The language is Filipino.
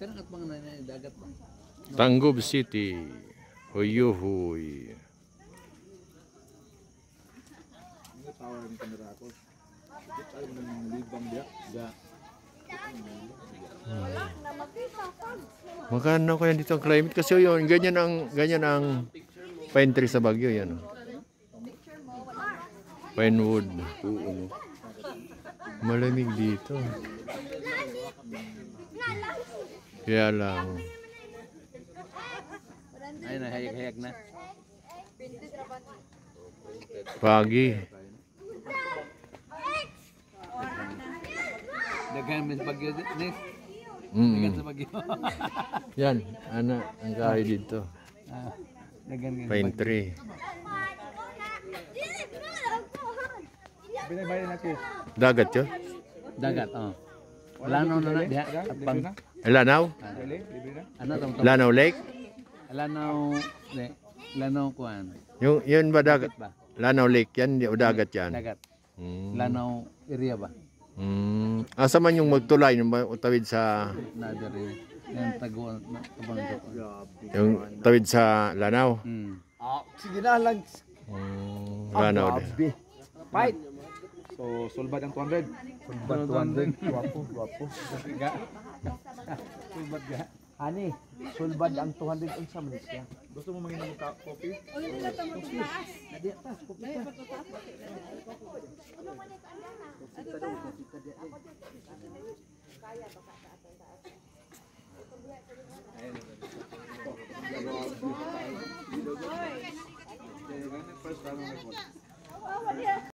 Kanang at mga dagat ba? Tanggob City. Huyuhuy. Tawa ng kamera ako. Ay ng libang dia. Magkano kaya dito ang climate kasi yun, ganyan ang pine tree sa Baguio yan. Pinewood. Malamig dito. Kaya lang. Ay, nahayag-hayag na. Pagi. Dagan sa Bagyo din. Dagan sa Bagyo. Yan, ana ang kahoy dito. Dagan Pine tree. Binay natin. Dagat yun? Dagat, oh. Lanaw na na diha. Apang. Lanaw? Libre na. Ano tong Lanaw Lake? Lanaw kuan. Yun ba dagat? Ba? Lanaw Lake yan, o dagat yan? Dagat. Hmm. Lanaw area ba? Asa man yung magtulay yung tawid sa Nadere. Yan taguan tabang ko. yung tawid sa Lanaw. Sige na lang. Lanaw din. Fight. So sulbad ang 200. Sulbad 200. Guwapo. Ga. Sulbad ga. Ani, sulbad ang 200 unsa man siya. Gusto mo manginom ka coffee? O yun na tamo taas. Adi taas coffee. First round